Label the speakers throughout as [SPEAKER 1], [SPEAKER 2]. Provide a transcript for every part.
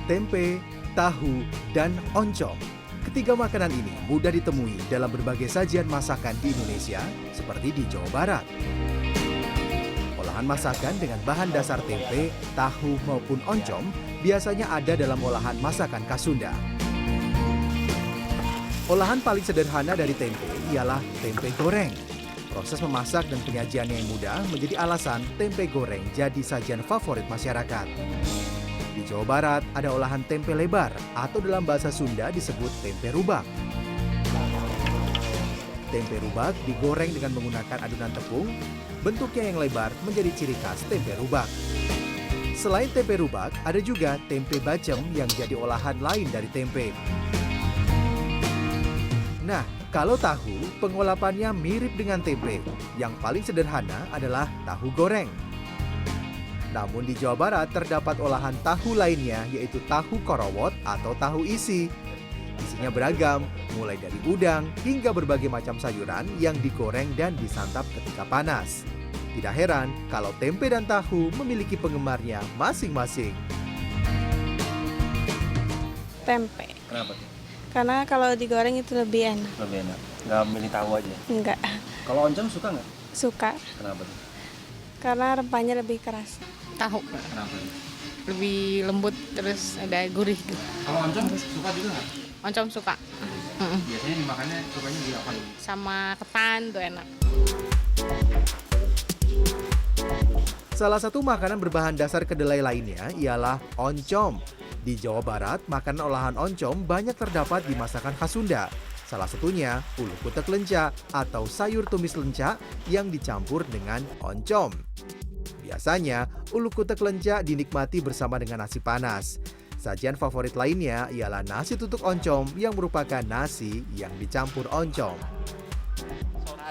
[SPEAKER 1] tempe, tahu, dan oncom. Ketiga makanan ini mudah ditemui dalam berbagai sajian masakan di Indonesia, seperti di Jawa Barat. Olahan masakan dengan bahan dasar tempe, tahu, maupun oncom biasanya ada dalam olahan masakan khas Sunda. Olahan paling sederhana dari tempe ialah tempe goreng. Proses memasak dan penyajiannya yang mudah menjadi alasan tempe goreng jadi sajian favorit masyarakat. Di Jawa Barat ada olahan tempe lebar atau dalam bahasa Sunda disebut tempe rubak. Tempe rubak digoreng dengan menggunakan adonan tepung, bentuknya yang lebar menjadi ciri khas tempe rubak. Selain tempe rubak, ada juga tempe bacem yang jadi olahan lain dari tempe. Nah, kalau tahu, pengolahannya mirip dengan tempe. Yang paling sederhana adalah tahu goreng. Namun di Jawa Barat terdapat olahan tahu lainnya, yaitu tahu korowot atau tahu isi. Isinya beragam, mulai dari udang hingga berbagai macam sayuran yang digoreng dan disantap ketika panas. Tidak heran kalau tempe dan tahu memiliki penggemarnya masing-masing.
[SPEAKER 2] Tempe.
[SPEAKER 3] Kenapa tuh?
[SPEAKER 2] Karena kalau digoreng itu lebih enak.
[SPEAKER 3] Lebih enak. Nggak milih tahu aja.
[SPEAKER 2] Enggak.
[SPEAKER 3] Kalau oncom suka nggak?
[SPEAKER 2] Suka.
[SPEAKER 3] Kenapa tuh?
[SPEAKER 2] Karena rempahnya lebih keras.
[SPEAKER 4] Tahu
[SPEAKER 3] Kenapa tuh?
[SPEAKER 4] lebih lembut terus ada gurih gitu.
[SPEAKER 5] Kalau oncom suka juga nggak?
[SPEAKER 4] Oncom suka.
[SPEAKER 5] Biasanya dimakannya sukanya di apa?
[SPEAKER 4] Sama ketan tuh enak.
[SPEAKER 1] Salah satu makanan berbahan dasar kedelai lainnya ialah oncom. Di Jawa Barat, makanan olahan oncom banyak terdapat di masakan khas Sunda. Salah satunya ulu kutek lenca atau sayur tumis lenca yang dicampur dengan oncom. Biasanya, ulu kutek lenca dinikmati bersama dengan nasi panas. Sajian favorit lainnya ialah nasi tutuk oncom yang merupakan nasi yang dicampur oncom.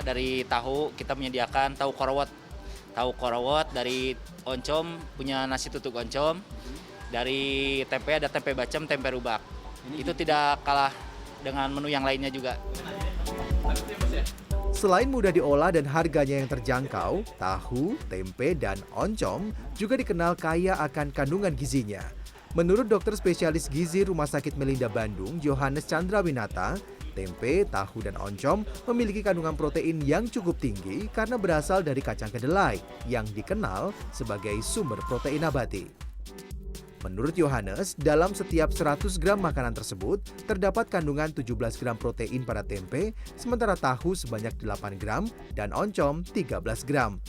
[SPEAKER 6] Dari tahu kita menyediakan tahu korowot. Tahu korowot dari oncom punya nasi tutuk oncom. Dari tempe ada tempe bacem, tempe rubak. Itu tidak kalah dengan menu yang lainnya juga.
[SPEAKER 1] Selain mudah diolah dan harganya yang terjangkau, tahu, tempe, dan oncom juga dikenal kaya akan kandungan gizinya. Menurut dokter spesialis gizi Rumah Sakit Melinda Bandung, Johannes Chandrawinata, tempe, tahu, dan oncom memiliki kandungan protein yang cukup tinggi karena berasal dari kacang kedelai yang dikenal sebagai sumber protein nabati. Menurut Johannes, dalam setiap 100 gram makanan tersebut, terdapat kandungan 17 gram protein pada tempe, sementara tahu sebanyak 8 gram dan oncom 13 gram.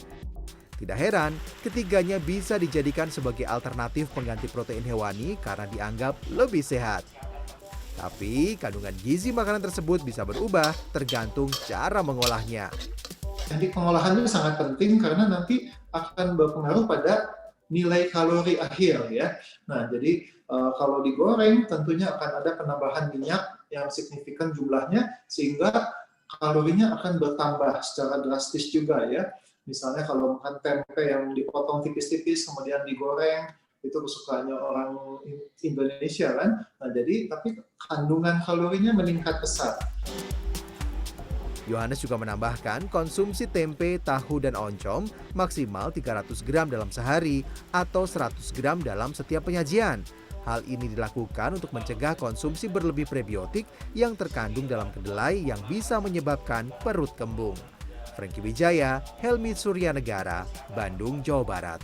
[SPEAKER 1] Tidak heran, ketiganya bisa dijadikan sebagai alternatif pengganti protein hewani karena dianggap lebih sehat. Tapi, kandungan gizi makanan tersebut bisa berubah tergantung cara mengolahnya.
[SPEAKER 7] Jadi pengolahan itu sangat penting karena nanti akan berpengaruh pada nilai kalori akhir ya. Nah, jadi kalau digoreng tentunya akan ada penambahan minyak yang signifikan jumlahnya sehingga kalorinya akan bertambah secara drastis juga ya. Misalnya kalau makan tempe yang dipotong tipis-tipis kemudian digoreng, itu kesukaannya orang Indonesia kan. Nah, jadi tapi kandungan kalorinya meningkat pesat.
[SPEAKER 1] Yohanes juga menambahkan konsumsi tempe, tahu, dan oncom maksimal 300 gram dalam sehari atau 100 gram dalam setiap penyajian. Hal ini dilakukan untuk mencegah konsumsi berlebih prebiotik yang terkandung dalam kedelai yang bisa menyebabkan perut kembung. Franky Wijaya, Helmi Suryanegara, Bandung, Jawa Barat.